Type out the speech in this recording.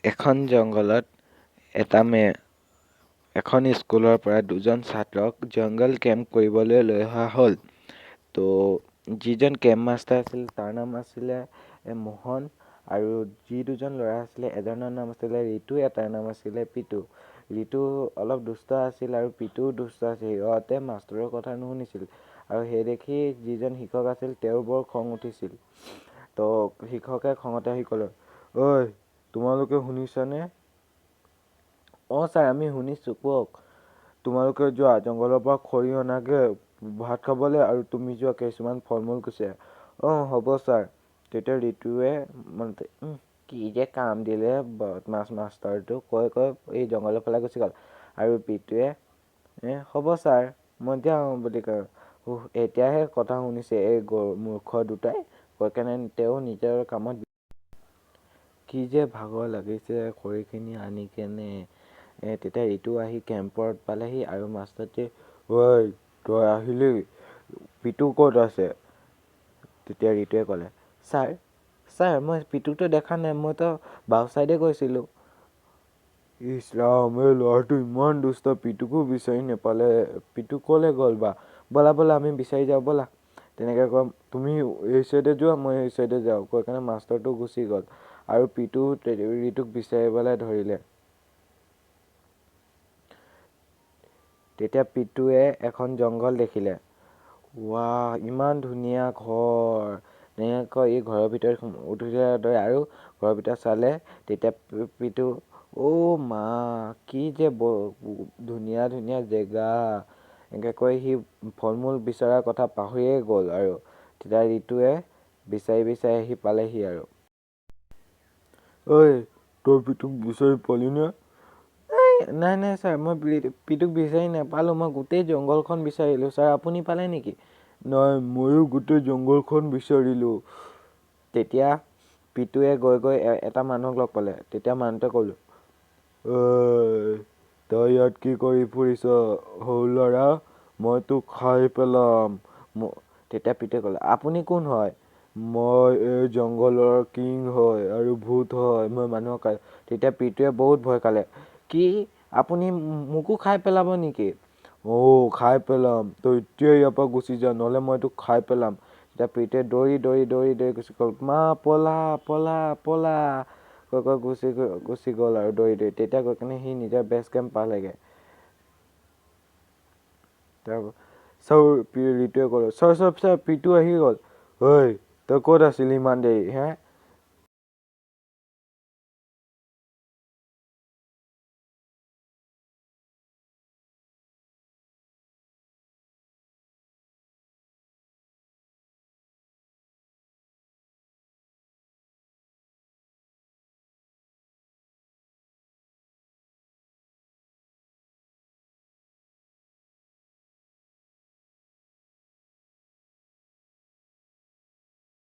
এখন জংঘলত এখন স্কুলৰ পৰা দুজন ছাত্ৰক জংগল কেম্প কৰিবলৈ লৈ অহা হ'ল। ত' যিজন কেম্প মাষ্টাৰ আছিল তাৰ নাম আছিলে মোহন, আৰু যি দুজন ল'ৰা আছিলে এজনৰ নাম আছিলে ৰিতু, এটাৰ নাম আছিলে পিতু। ৰিতু অলপ দুষ্ট আছিল আৰু পিতুও দুষ্ট আছিল। সিহঁতে মাষ্টৰৰ কথা নুশুনিছিল আৰু সেই দেখি যিজন শিক্ষক আছিল তেওঁৰ বৰ খং উঠিছিল। ত' শিক্ষকে খঙতে আহি ক'লে, ঐ তোমালোকে শুনিছানে? ছাৰ আমি শুনিছোঁ, কওক। তোমালোকে যোৱা জংঘলৰ পৰা খৰি অনাগে ভাত খাবলৈ, আৰু তুমি যোৱা কিছুমান ফল মূল গুচাই। হ'ব ছাৰ। তেতিয়া ৰিতুৱে কি যে কাম দিলে মাষ্টাৰটো কৈ এই জংঘলৰ ফালে গুচি গ'ল, আৰু পিতুৱে হ'ব ছাৰ মই যাওঁ বুলি কয়। এতিয়াহে কথা শুনিছে এই মূৰ্খ দুটাই, কৈ কেনে তেওঁ নিজৰ কামত কি যে ভাগৰ লাগিছে খৰিখিনি আনি কেনে। তেতিয়া ৰিতু আহি কেম্পত পালেহি আৰু মাষ্টৰটোৱে, ঐ তই আহিলি, পিতু ক'ত আছে? তেতিয়া ৰিতুৱে ক'লে, ছাৰ মই পিতুটো দেখা নাই, মইতো বাওঁ চাইডে গৈছিলোঁ। ইছ ৰাম, এই ল'ৰাটো ইমান দুষ্ট, পিতুকো বিচাৰি নেপালে। পিতু ক'লৈ গ'ল বা? ব'লা আমি বিচাৰি যাওঁ ব'লা। তেনেকৈ কয়, তুমি এই চাইডে যোৱা মই এই চাইডে যাওঁ, কৈ কেনে মাষ্টৰটো গুচি গ'ল আৰু পিতু ৰিতুক বিচাৰিবলৈ ধৰিলে। তেতিয়া পিতুৱে এখন জংঘল দেখিলে। ৱাহ, ইমান ধুনীয়া ঘৰ। এনেকৈ এই ঘৰৰ ভিতৰত উঠিলে আৰু ঘৰৰ ভিতৰত চালে। তেতিয়া পিতু, মা কি যে ধুনীয়া ধুনীয়া জেগা। এনেকৈ কৈ সি ফল মূল বিচৰাৰ কথা পাহৰিয়ে গ'ল। আৰু তেতিয়া ৰিতুৱে বিচাৰি আহি পালেহি আৰু। ঐ তই পিতুক বিচাৰি পালি নে? নাই ছাৰ, মই পিতুক বিচাৰি নাপালোঁ। মই গোটেই জংঘলখন বিচাৰিলোঁ ছাৰ, আপুনি পালে নেকি? নাই, ময়ো গোটেই জংঘলখন বিচাৰিলোঁ। তেতিয়া পিতুৱে গৈ এটা মানুহক লগ পালে। তেতিয়া মানুহটোৱে ক'লে, তই ইয়াত কি কৰি ফুৰিছ সৰু ল'ৰা? মই তোক খাই পেলাম। তেতিয়া পিতুৱে ক'লে, আপুনি কোন হয়? মই এই জংঘলৰ কিং হয় আৰু ভূত হয়, মই মানুহক খাই। তেতিয়া পিতুৱে বহুত ভয় খালে। কি, আপুনি মোকো খাই পেলাব নেকি? খাই পেলাম, তই এতিয়াই ইয়াৰ পৰা গুচি যা, নহ'লে মই তোক খাই পেলাম। তেতিয়া পিতুৱে দৌৰি গুচি গ'ল। মা পলা কৈ গুচি গ'ল আৰু দৌৰি। তেতিয়া গৈ কিনে সি নিজৰ বেচ কেম্প পালেগে। ৰিতুৱে ক'লে, ছাৰ পিতু আহি গ'ল। ঐ তই ক'ত আছিলি ইমান দেৰি?